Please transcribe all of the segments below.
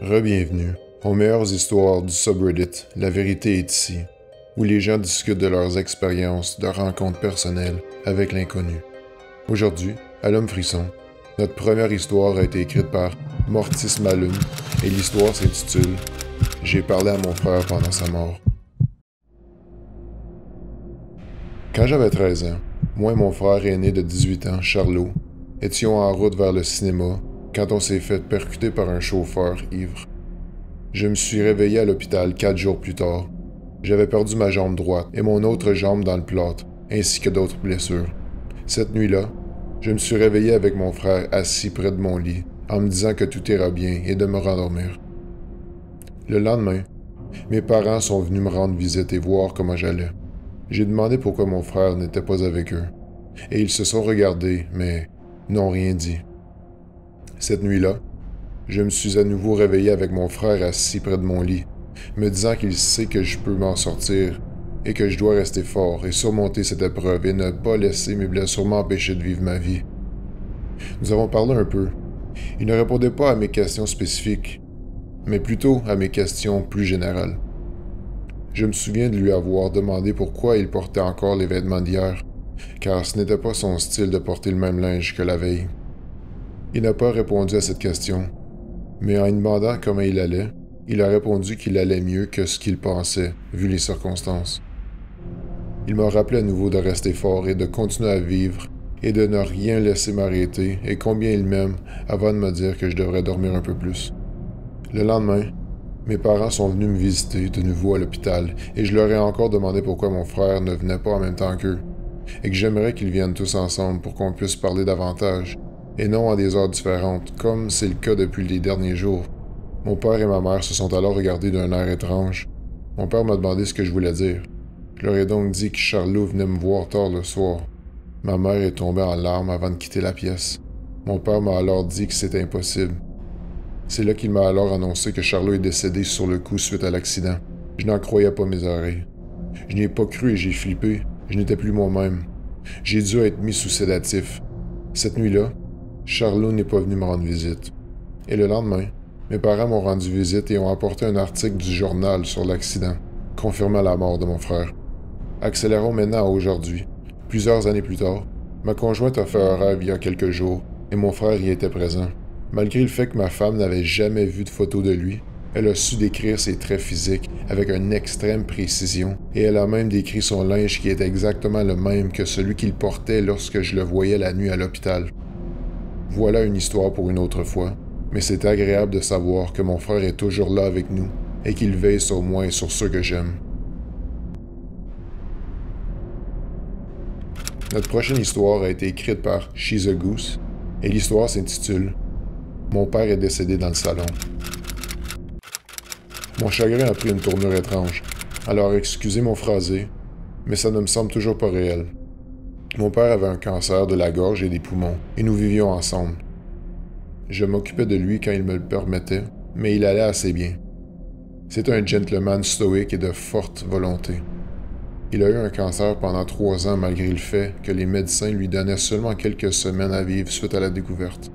Re-bienvenue aux meilleures histoires du subreddit La vérité est ici, où les gens discutent de leurs expériences de rencontres personnelles avec l'inconnu. Aujourd'hui, à l'Homme Frisson, notre première histoire a été écrite par Mortis Malune et l'histoire s'intitule « J'ai parlé à mon frère pendant sa mort ». Quand j'avais 13 ans, moi et mon frère aîné de 18 ans, Charlot, étions en route vers le cinéma quand on s'est fait percuter par un chauffeur ivre. Je me suis réveillé à l'hôpital 4 jours plus tard. J'avais perdu ma jambe droite et mon autre jambe dans le plâtre, ainsi que d'autres blessures. Cette nuit-là, je me suis réveillé avec mon frère assis près de mon lit, en me disant que tout ira bien et de me rendormir. Le lendemain, mes parents sont venus me rendre visite et voir comment j'allais. J'ai demandé pourquoi mon frère n'était pas avec eux, et ils se sont regardés, mais n'ont rien dit. Cette nuit-là, je me suis à nouveau réveillé avec mon frère assis près de mon lit, me disant qu'il sait que je peux m'en sortir et que je dois rester fort et surmonter cette épreuve et ne pas laisser mes blessures m'empêcher de vivre ma vie. Nous avons parlé un peu. Il ne répondait pas à mes questions spécifiques, mais plutôt à mes questions plus générales. Je me souviens de lui avoir demandé pourquoi il portait encore les vêtements d'hier, car ce n'était pas son style de porter le même linge que la veille. Il n'a pas répondu à cette question, mais en lui demandant comment il allait, il a répondu qu'il allait mieux que ce qu'il pensait, vu les circonstances. Il m'a rappelé à nouveau de rester fort et de continuer à vivre, et de ne rien laisser m'arrêter, et combien il m'aime, avant de me dire que je devrais dormir un peu plus. Le lendemain, mes parents sont venus me visiter de nouveau à l'hôpital, et je leur ai encore demandé pourquoi mon frère ne venait pas en même temps qu'eux, et que j'aimerais qu'ils viennent tous ensemble pour qu'on puisse parler davantage, et non à des heures différentes, comme c'est le cas depuis les derniers jours. Mon père et ma mère se sont alors regardés d'un air étrange. Mon père m'a demandé ce que je voulais dire. Je leur ai donc dit que Charlot venait me voir tard le soir. Ma mère est tombée en larmes avant de quitter la pièce. Mon père m'a alors dit que c'était impossible. C'est là qu'il m'a alors annoncé que Charlot est décédé sur le coup suite à l'accident. Je n'en croyais pas mes oreilles. Je n'y ai pas cru et j'ai flippé. Je n'étais plus moi-même. J'ai dû être mis sous sédatif. Cette nuit-là, Charlot n'est pas venu me rendre visite. Et le lendemain, mes parents m'ont rendu visite et ont apporté un article du journal sur l'accident, confirmant la mort de mon frère. Accélérons maintenant à aujourd'hui. Plusieurs années plus tard, ma conjointe a fait un rêve il y a quelques jours et mon frère y était présent. Malgré le fait que ma femme n'avait jamais vu de photo de lui, elle a su décrire ses traits physiques avec une extrême précision et elle a même décrit son linge qui était exactement le même que celui qu'il portait lorsque je le voyais la nuit à l'hôpital. Voilà une histoire pour une autre fois, mais c'est agréable de savoir que mon frère est toujours là avec nous et qu'il veille sur moi et sur ceux que j'aime. Notre prochaine histoire a été écrite par She's a Goose et l'histoire s'intitule « Mon père est décédé dans le salon ». Mon chagrin a pris une tournure étrange, alors excusez mon phrasé, mais ça ne me semble toujours pas réel. Mon père avait un cancer de la gorge et des poumons, et nous vivions ensemble. Je m'occupais de lui quand il me le permettait, mais il allait assez bien. C'était un gentleman stoïque et de forte volonté. Il a eu un cancer pendant 3 ans malgré le fait que les médecins lui donnaient seulement quelques semaines à vivre suite à la découverte.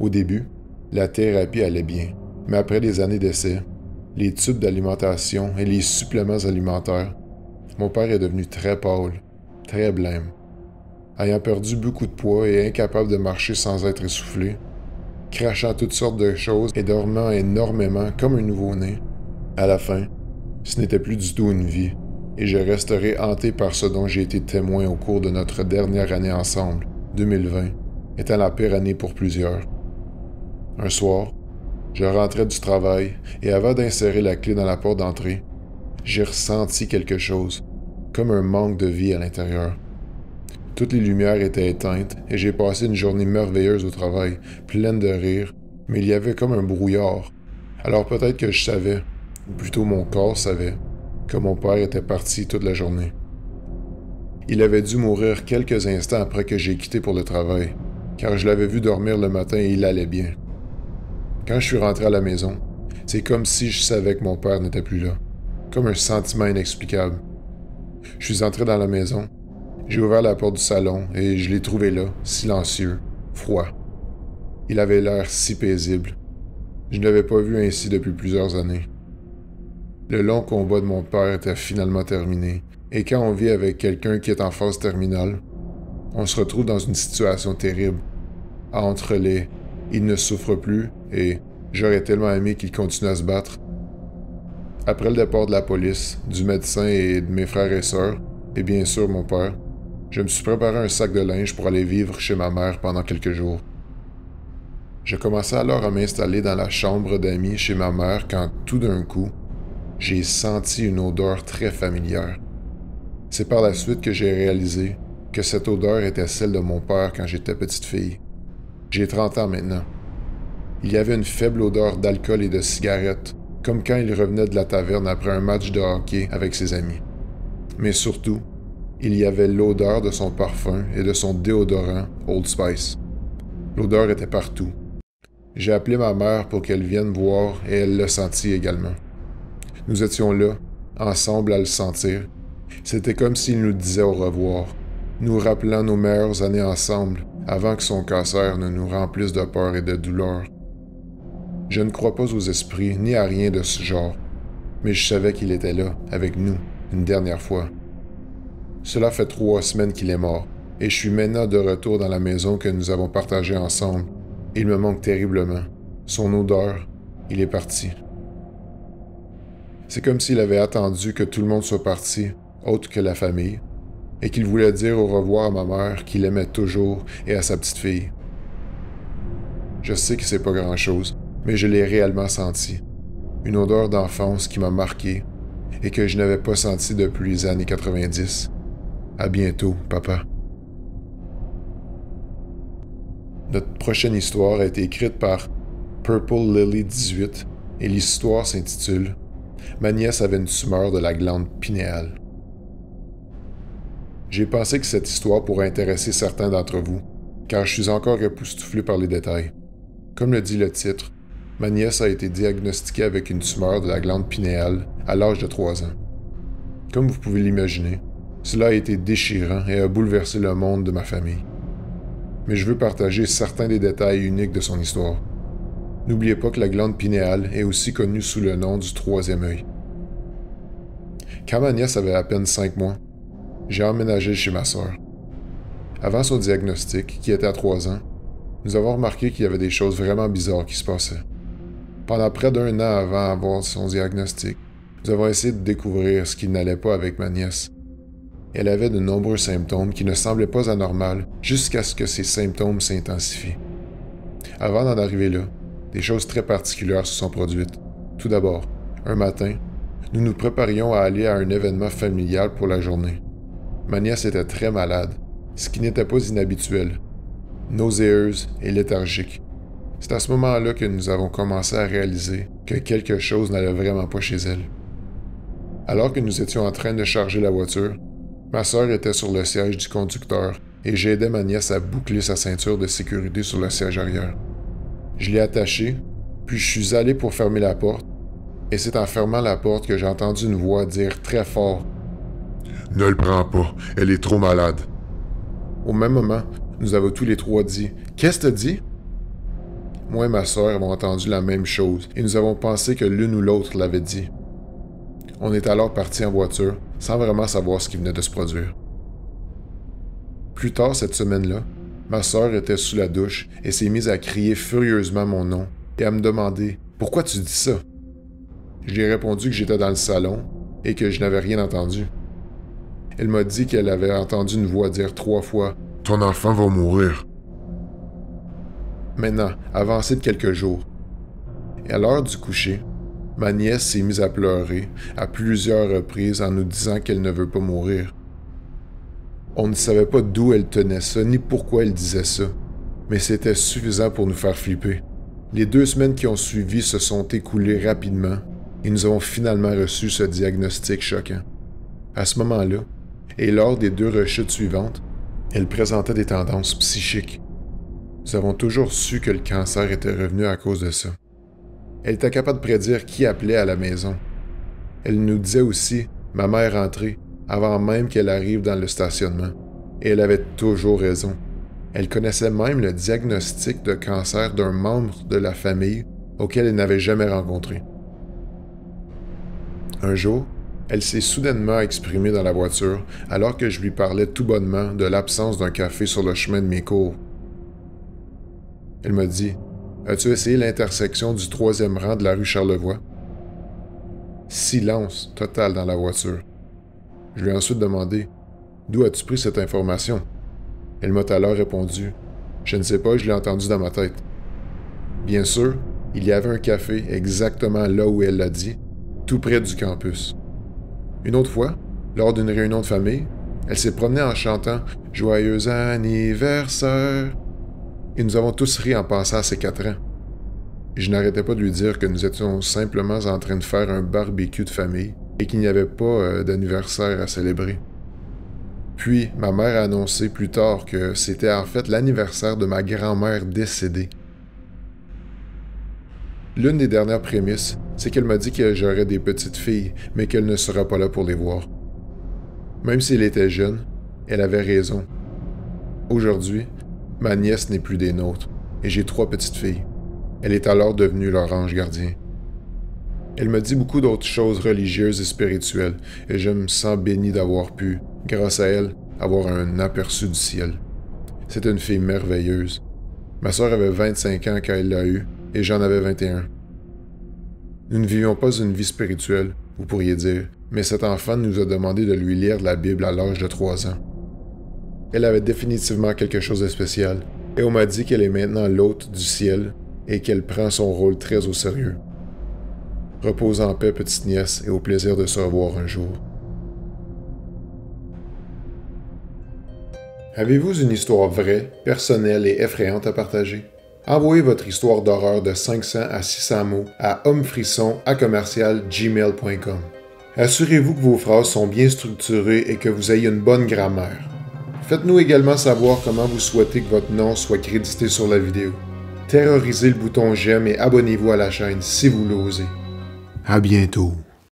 Au début, la thérapie allait bien, mais après des années d'essais, les tubes d'alimentation et les suppléments alimentaires, mon père est devenu très pâle, très blême. Ayant perdu beaucoup de poids et incapable de marcher sans être essoufflé, crachant toutes sortes de choses et dormant énormément comme un nouveau-né, à la fin, ce n'était plus du tout une vie, et je resterai hanté par ce dont j'ai été témoin au cours de notre dernière année ensemble, 2020, étant la pire année pour plusieurs. Un soir, je rentrais du travail et avant d'insérer la clé dans la porte d'entrée, j'ai ressenti quelque chose, comme un manque de vie à l'intérieur. Toutes les lumières étaient éteintes et j'ai passé une journée merveilleuse au travail, pleine de rire, mais il y avait comme un brouillard. Alors peut-être que je savais, ou plutôt mon corps savait, que mon père était parti toute la journée. Il avait dû mourir quelques instants après que j'ai quitté pour le travail, car je l'avais vu dormir le matin et il allait bien. Quand je suis rentré à la maison, c'est comme si je savais que mon père n'était plus là, comme un sentiment inexplicable. Je suis entré dans la maison, j'ai ouvert la porte du salon et je l'ai trouvé là, silencieux, froid. Il avait l'air si paisible. Je ne l'avais pas vu ainsi depuis plusieurs années. Le long combat de mon père était finalement terminé, et quand on vit avec quelqu'un qui est en phase terminale, on se retrouve dans une situation terrible. Entre les « il ne souffre plus » et « j'aurais tellement aimé qu'il continue à se battre ». Après le départ de la police, du médecin et de mes frères et sœurs, et bien sûr mon père, je me suis préparé un sac de linge pour aller vivre chez ma mère pendant quelques jours. Je commençais alors à m'installer dans la chambre d'amis chez ma mère quand, tout d'un coup, j'ai senti une odeur très familière. C'est par la suite que j'ai réalisé que cette odeur était celle de mon père quand j'étais petite fille. J'ai 30 ans maintenant. Il y avait une faible odeur d'alcool et de cigarettes, comme quand il revenait de la taverne après un match de hockey avec ses amis. Mais surtout, il y avait l'odeur de son parfum et de son déodorant Old Spice. L'odeur était partout. J'ai appelé ma mère pour qu'elle vienne voir et elle le sentit également. Nous étions là, ensemble à le sentir. C'était comme s'il nous disait au revoir, nous rappelant nos meilleures années ensemble avant que son cancer ne nous remplisse de peur et de douleur. Je ne crois pas aux esprits ni à rien de ce genre, mais je savais qu'il était là, avec nous, une dernière fois. Cela fait 3 semaines qu'il est mort, et je suis maintenant de retour dans la maison que nous avons partagée ensemble. Il me manque terriblement. Son odeur, il est parti. C'est comme s'il avait attendu que tout le monde soit parti, autre que la famille, et qu'il voulait dire au revoir à ma mère qu'il aimait toujours et à sa petite fille. Je sais que c'est pas grand-chose, mais je l'ai réellement senti. Une odeur d'enfance qui m'a marqué et que je n'avais pas senti depuis les années 90. À bientôt, papa. Notre prochaine histoire a été écrite par Purple Lily 18 et l'histoire s'intitule « Ma nièce avait une tumeur de la glande pinéale ». J'ai pensé que cette histoire pourrait intéresser certains d'entre vous, car je suis encore époustouflé par les détails. Comme le dit le titre, ma nièce a été diagnostiquée avec une tumeur de la glande pinéale à l'âge de 3 ans. Comme vous pouvez l'imaginer, cela a été déchirant et a bouleversé le monde de ma famille. Mais je veux partager certains des détails uniques de son histoire. N'oubliez pas que la glande pinéale est aussi connue sous le nom du troisième œil. Quand ma nièce avait à peine 5 mois, j'ai emménagé chez ma sœur. Avant son diagnostic, qui était à 3 ans, nous avons remarqué qu'il y avait des choses vraiment bizarres qui se passaient. Pendant près d'1 an avant d'avoir son diagnostic, nous avons essayé de découvrir ce qui n'allait pas avec ma nièce. Elle avait de nombreux symptômes qui ne semblaient pas anormaux jusqu'à ce que ces symptômes s'intensifient. Avant d'en arriver là, des choses très particulières se sont produites. Tout d'abord, un matin, nous nous préparions à aller à un événement familial pour la journée. Ma nièce était très malade, ce qui n'était pas inhabituel, nauséeuse et léthargique. C'est à ce moment-là que nous avons commencé à réaliser que quelque chose n'allait vraiment pas chez elle. Alors que nous étions en train de charger la voiture, ma sœur était sur le siège du conducteur et j'aidais ma nièce à boucler sa ceinture de sécurité sur le siège arrière. Je l'ai attachée, puis je suis allé pour fermer la porte, et c'est en fermant la porte que j'ai entendu une voix dire très fort « Ne le prends pas, elle est trop malade. » Au même moment, nous avons tous les trois dit « Qu'est-ce que t'as dit? » Moi et ma sœur avons entendu la même chose, et nous avons pensé que l'une ou l'autre l'avait dit. On est alors partis en voiture, sans vraiment savoir ce qui venait de se produire. Plus tard cette semaine-là, ma sœur était sous la douche et s'est mise à crier furieusement mon nom et à me demander « Pourquoi tu dis ça? » Je lui ai répondu que j'étais dans le salon et que je n'avais rien entendu. Elle m'a dit qu'elle avait entendu une voix dire 3 fois « Ton enfant va mourir. » Maintenant, avancé de quelques jours. Et à l'heure du coucher, ma nièce s'est mise à pleurer à plusieurs reprises en nous disant qu'elle ne veut pas mourir. On ne savait pas d'où elle tenait ça, ni pourquoi elle disait ça, mais c'était suffisant pour nous faire flipper. Les 2 semaines qui ont suivi se sont écoulées rapidement et nous avons finalement reçu ce diagnostic choquant. À ce moment-là, et lors des 2 rechutes suivantes, elle présentait des tendances psychiques. Nous avons toujours su que le cancer était revenu à cause de ça. Elle était capable de prédire qui appelait à la maison. Elle nous disait aussi « Ma mère rentrée » avant même qu'elle arrive dans le stationnement. Et elle avait toujours raison. Elle connaissait même le diagnostic de cancer d'un membre de la famille auquel elle n'avait jamais rencontré. Un jour, elle s'est soudainement exprimée dans la voiture alors que je lui parlais tout bonnement de l'absence d'un café sur le chemin de mes cours. Elle m'a dit « As-tu essayé l'intersection du 3e rang de la rue Charlevoix? » Silence total dans la voiture. Je lui ai ensuite demandé « D'où as-tu pris cette information? » Elle m'a alors répondu « Je ne sais pas, je l'ai entendu dans ma tête. » Bien sûr, il y avait un café exactement là où elle l'a dit, tout près du campus. Une autre fois, lors d'une réunion de famille, elle s'est promenée en chantant « Joyeux anniversaire » et nous avons tous ri en pensant à ses 4 ans. Je n'arrêtais pas de lui dire que nous étions simplement en train de faire un barbecue de famille et qu'il n'y avait pas d'anniversaire à célébrer. Puis, ma mère a annoncé plus tard que c'était en fait l'anniversaire de ma grand-mère décédée. L'une des dernières prémices, c'est qu'elle m'a dit que j'aurais des petites filles, mais qu'elle ne sera pas là pour les voir. Même si elle était jeune, elle avait raison. Aujourd'hui, ma nièce n'est plus des nôtres, et j'ai 3 petites filles. Elle est alors devenue leur ange gardien. Elle me dit beaucoup d'autres choses religieuses et spirituelles, et je me sens béni d'avoir pu, grâce à elle, avoir un aperçu du ciel. C'est une fille merveilleuse. Ma sœur avait 25 ans quand elle l'a eue, et j'en avais 21. Nous ne vivions pas une vie spirituelle, vous pourriez dire, mais cet enfant nous a demandé de lui lire la Bible à l'âge de 3 ans. Elle avait définitivement quelque chose de spécial, et on m'a dit qu'elle est maintenant l'hôte du ciel et qu'elle prend son rôle très au sérieux. Repose en paix, petite nièce, et au plaisir de se revoir un jour. Avez-vous une histoire vraie, personnelle et effrayante à partager? Envoyez votre histoire d'horreur de 500 à 600 mots à hommefrisson@gmail.com. Assurez-vous que vos phrases sont bien structurées et que vous ayez une bonne grammaire. Faites-nous également savoir comment vous souhaitez que votre nom soit crédité sur la vidéo. Terrorisez le bouton j'aime et abonnez-vous à la chaîne si vous l'osez. À bientôt.